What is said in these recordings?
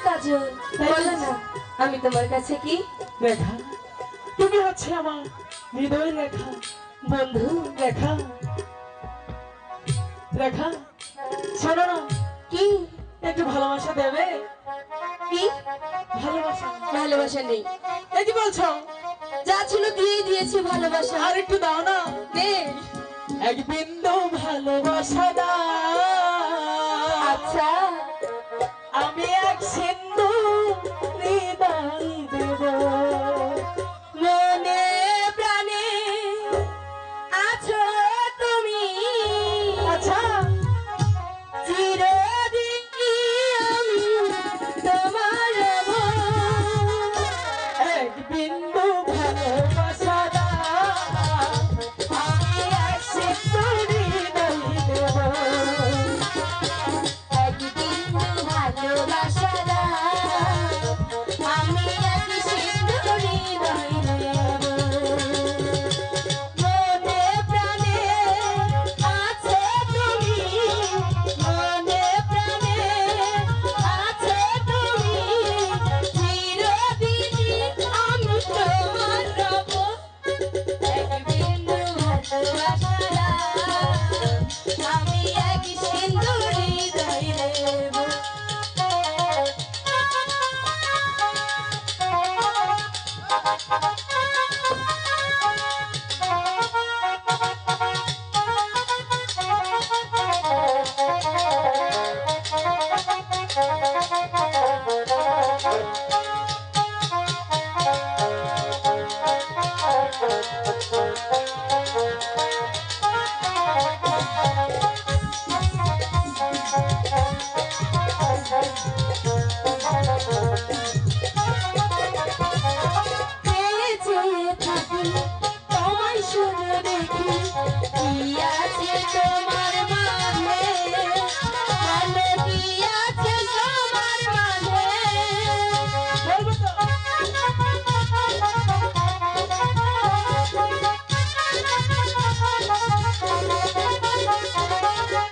কাজল, বলো না আমি তোমার কাছে কি? রেখা, তুমি হচ্ছে আমার হৃদয় রেখা, বন্ধু রেখা। রেখা, শোনো না, কি? একটু ভালোবাসা দেবে? কি ভালোবাসা? ভালোবাসা নেই? এ কি বলছো? যা ছিল দিয়েই দিয়েছি ভালোবাসা। আর একটু দাও না। দে। এক বিন্দু ভালোবাসা দাও। আচ্ছা, আমি এক সিন্ধু হৃদয় দেব। মনে প্রাণে আছো তুমি, আচ্ছা, চিরদিন আমি তোমার রব। এক বিন্দু ভালোবাসা দাও। আমি এক সিন্ধু হৃদয় দেব। এক বিন্দু ভালোবাসা দাও, আমি এক সিন্ধু হৃদয় দেব। মনে প্রাণে আছো তুমি, মনে প্রাণে আছো তুমি, চিরদিন আমি তোমার রব। এক বিন্দু ভালোবাসা দাও, আমি এক সিন্ধু হৃদয় দেব। চেয়ে চেয়ে থাকি তোমায় শুধু দেখি, কি আছে তোমার মাঝে, বলো কি আছে তোমার মাঝে। বলবো তো।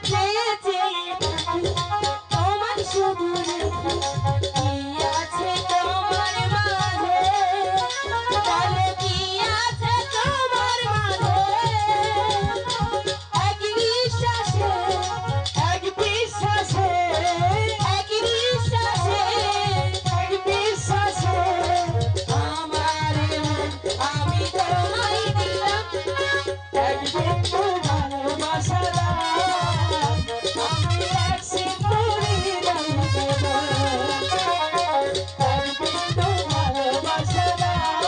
চেয়ে চেয়ে থাকি তোমায় শুধু দেখি, কি আছে তোমার মাঝে, বলো কি আছে তোমার মাঝে। এক নিঃশ্বাসে, এক বিশ্বাসে, এক নিঃশ্বাসে, এক বিশ্বাসে আমার মন আমি তোমায় দিলাম। এক বিন্দু ভালোবাসা দাও। আমি এক সিন্ধু হৃদয় দেব। এক বিন্দু ভালোবাসা দাও।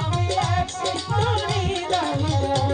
আমি এক সিন্ধু হৃদয় দেব।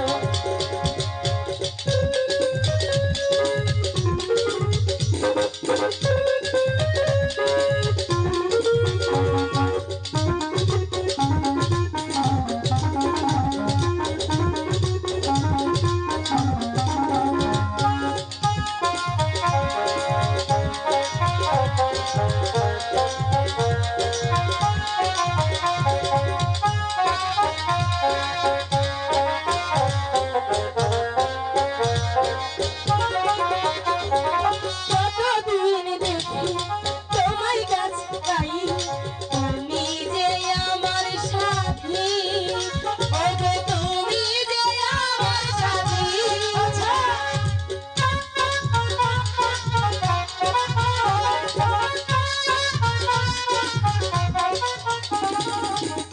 কতদিন দেখি তোমার কাছে পাই, তুমি যে আমার সাথী, ওগো তুমি যে আমার সাথী।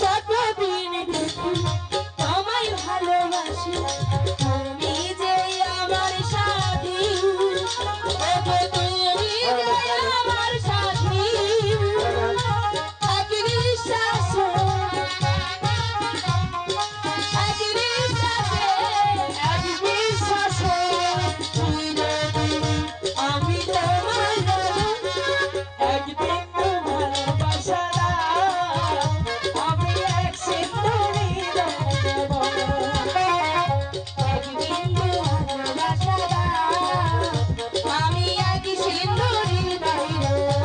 কতদিন দেখি তোমায় ভালোবাসি, তুমি যে আমার সাথী, ওগো তুমি যে আমার সাথী। এক নিঃশ্বাসে, এক নিঃশ্বাসে, এক বিশ্বাসে চিরদিন আমি তোমার রব। এক বিন্দু ভালোবাসা দাও। আমি এক সিন্ধু হৃদয় দেব। এক বিন্দু ভালোবাসা দাও, আমি এক সিন্ধু হৃদয় দেব।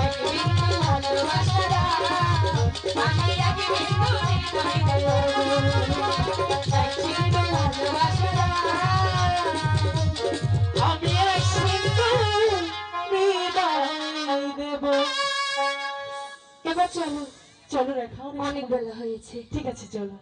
এক বিন্দু ভালোবাসা আমি এক বিন্দু হৃদয় দেব এক বিন্দু ভালোবাসা আমি এক সিন্ধু হৃদয় দেব। এবার চলো চলো রেখা, অনেক বেলা হয়েছে। ঠিক আছে চলো।